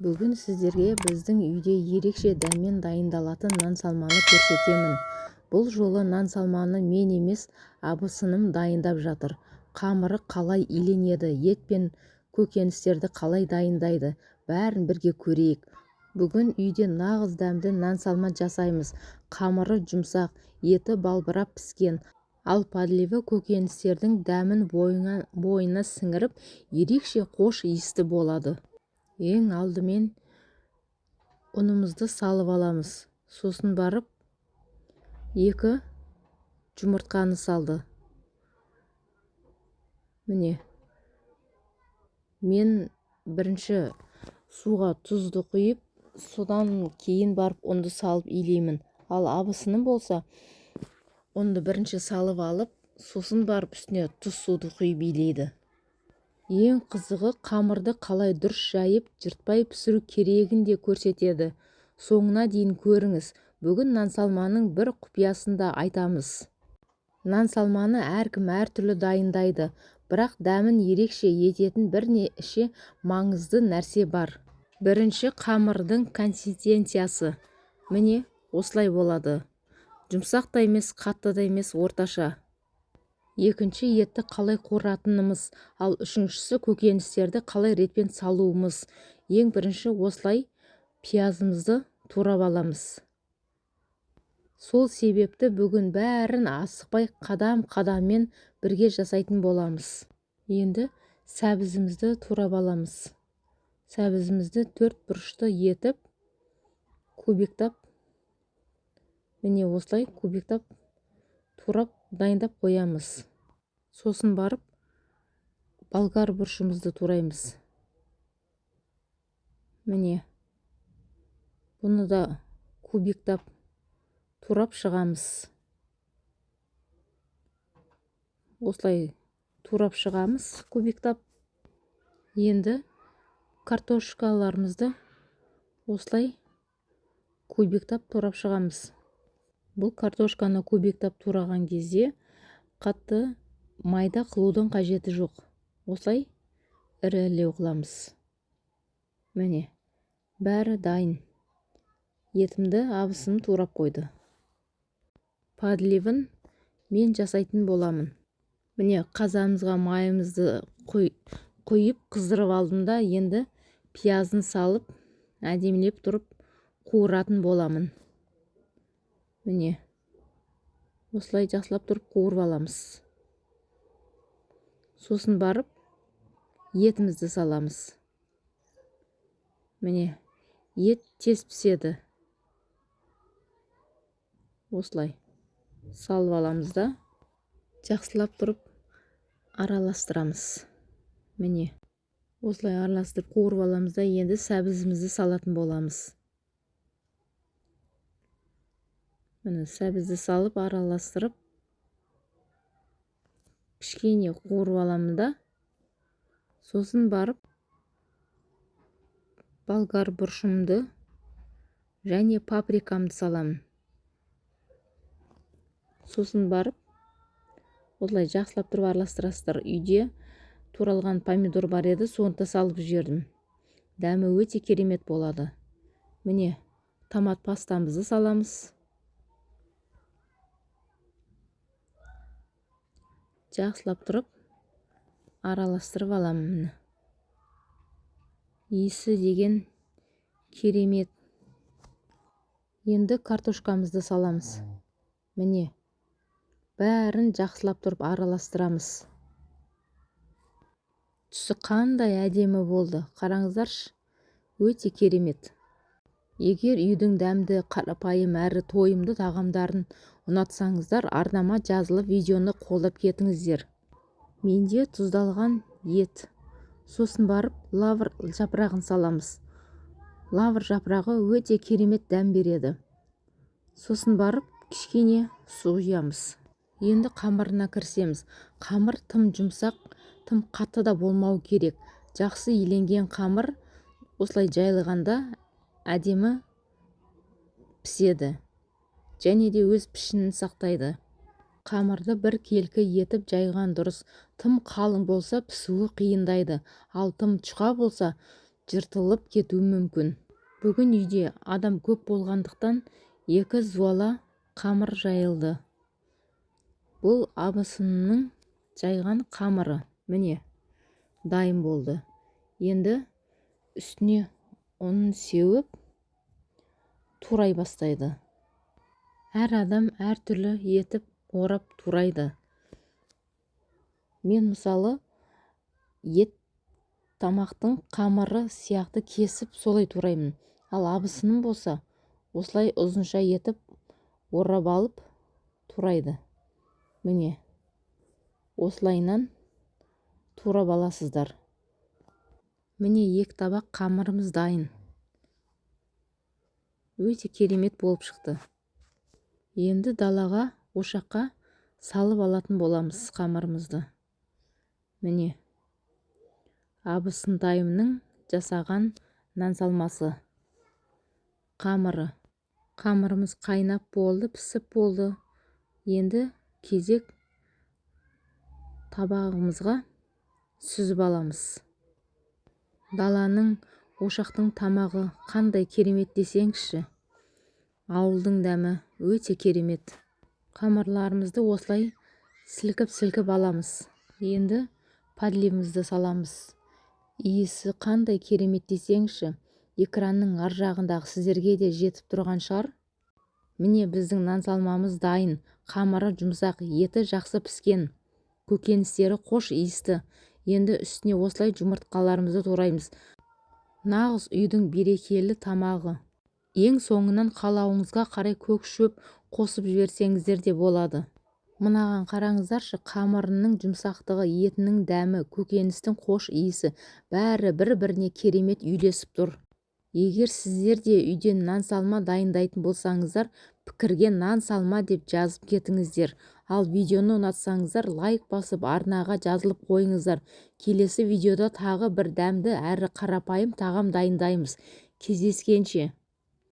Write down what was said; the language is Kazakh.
Бүгін сіздерге біздің үйде ерекше дәммен дайындалатын нан салманы көрсетемін. Бұл жолы нан салманы мен емес, абысыным дайындап жатыр. Қамыры қалай иленеді, ет пен көкөністерді қалай дайындайды, бәрін бірге көрейік. Бүгін үйде нағыз дәмді нан салма жасаймыз. Қамыры жұмсақ, еті балбырап піскен, ал подливы көкөністердің дәмін бойына сіңіріп, ерекше қош иісті болады. Ең алдымен ұнымызды салып аламыз. Сосын барып 2 жұмыртқаны салды. Міне, мен бірінші суға тұзды құйып, содан кейін барып ұнды салып илеймін. Ал абысыным болса, ұнды бірінші салып алып, сосын барып үстіне тұз суды құйып илейді. Ең қызығы қамырды қалай дұрыс жайып, жыртпай пісіру керегін де көрсетеді. Соңына дейін көріңіз. Бүгін нан салманың бір құпиясын да айтамыз. Нан салманы әркім әртүрлі дайындайды, бірақ дәмін ерекше ететін бірнеше маңызды нәрсе бар. Бірінші, қамырдың консистенциясы. Міне, осылай болады. Жұмсақ та емес, қатты да емес, орташа. Екінші, етті қалай қуыратынымыз, ал үшіншісі, көкөністерді қалай ретпен салуымыз. Ең бірінші осылай пиязымызды турап аламыз. Сол себепті бүгін бәрін асықпай қадам-қадаммен бірге жасайтын боламыз. Енді сәбізімізді турап аламыз. Сәбізімізді 4 бұрышты етіп, кубиктап, міне осылай кубиктап турап дайындап қоямыз. Сосын барып болгар бұрышымызды тураймыз. Міне, бұны да кубиктап турап шығамыз. Осылай турап шығамыз, кубиктап. Енді картошкаларымызды осылай кубиктап турап шығамыз. Бұл картошканы кубиктап тураған кезде қатты майда қылудың қажеті жоқ. Осылай ірілеу қыламыз. Міне, бәрі дайын. Етімді абысым турап қойды. Подливын мен жасайтын боламын. Міне, қазанымызға майымызды құйып қыздырып алдым да, енді пиязын салып, әдемілеп тұрып қуыратын боламын. Міне, осылай жақсылап тұрып қуырып аламыз. Сосын барып етімізді саламыз. Міне, ет тез піседі. Осылай салып аламыз да, жақсылап тұрып араластырамыз. Міне, осылай араластырып қуырып аламыз да, енді сәбізімізді салатын боламыз. Міне, сәбізді салып араластырып, кішкене қуырып аламын да, сосын барып болгар бұрышымды және паприкамды саламын. Сосын барып осылай жақсылап тұрып араластырасыздар. Үйде туралған помидор бар еді, соны да салып жібердім. Дәмі өте керемет болады. Міне, томат пастамызды саламыз. Жақсылап тұрып араластырып аламын. Иісі деген керемет. Енді картошкамызды саламыз. Міне, бәрін жақсылап тұрып араластырамыз. Түсі қандай әдемі болды. Қараңыздаршы, өте керемет. Егер үйдің дәмді, қарапайым әрі тойымды тағамдарын ұнатсаңыздар, арнама жазылып видеоны қолдап кетіңіздер. Менде тұздалған ет. Сосын барып лавр жапырағын саламыз. Лавр жапырағы өте керемет дәм береді. Сосын барып кішкене су құямыз. Енді қамырына кірісеміз. Қамыр тым жұмсақ, тым қатты да болмау керек. Жақсы иленген қамыр осылай жайылғанда әдемі піседі. Және де өз пішінін сақтайды. Қамырды бір келкі етіп жайған дұрыс. Тым қалың болса пісуі қиындайды. Ал тым жұқа болса жыртылып кетуі мүмкін. Бүгін үйде адам көп болғандықтан 2 зуала қамыр жайылды. Бұл абысынның жайған қамыры. Міне, дайын болды. Енді үстіне ұнын сеуіп турай бастайды. Әр адам әртүрлі етіп орап турайды. Мен мысалы ет тамақтың қамыры сияқты кесіп солай тураймын. Ал абысыным болса осылай ұзынша етіп орап алып турайды. Міне, осылайынан турап аласыздар. Міне 2 табақ қамырымыз дайын. Өте керемет болып шықты. Енді далаға, ошаққа салып алатын боламыз қамырымызды. Міне, абысынтайымның жасаған нан салмасы қамыры. Қамырымыз қайнап болды, пісіп болды. Енді кезек табағымызға сүзіп аламыз. Даланың, ошақтың тамағы қандай керемет десеңізші. Ауылдың дәмі өте керемет. Қамырларымызды осылай сілкіп аламыз. Енді подливімізді саламыз. Иісі қандай керемет десеңізші. Экранның ар жағындағы сіздерге де жетіп тұрған шығар. Міне біздің нан салмамыз дайын. Қамыры жұмсақ, еті жақсы піскен. Көкөністері қош иісті. Енді үстіне осылай жұмыртқаларымызды тураймыз. Нағыз үйдің берекелі тамағы. Ең соңынан қалауыңызға қарай көк шөп қосып жіберсеңіздер де болады. Мынаған қараңыздаршы, қамырының жұмсақтығы, етінің дәмі, көкөністің қош иісі бәрі бір-біріне керемет үйлесіп тұр. Егер сіздер де үйден нан салма дайындайтын болсаңыздар, пікірге нан салма деп жазып кетіңіздер. Ал видеоны ұнатсаңыздар, лайк басып арнаға жазылып қойыңыздар. Келесі видеода тағы бір дәмді әрі қарапайым тағам дайындаймыз. Кездескенше.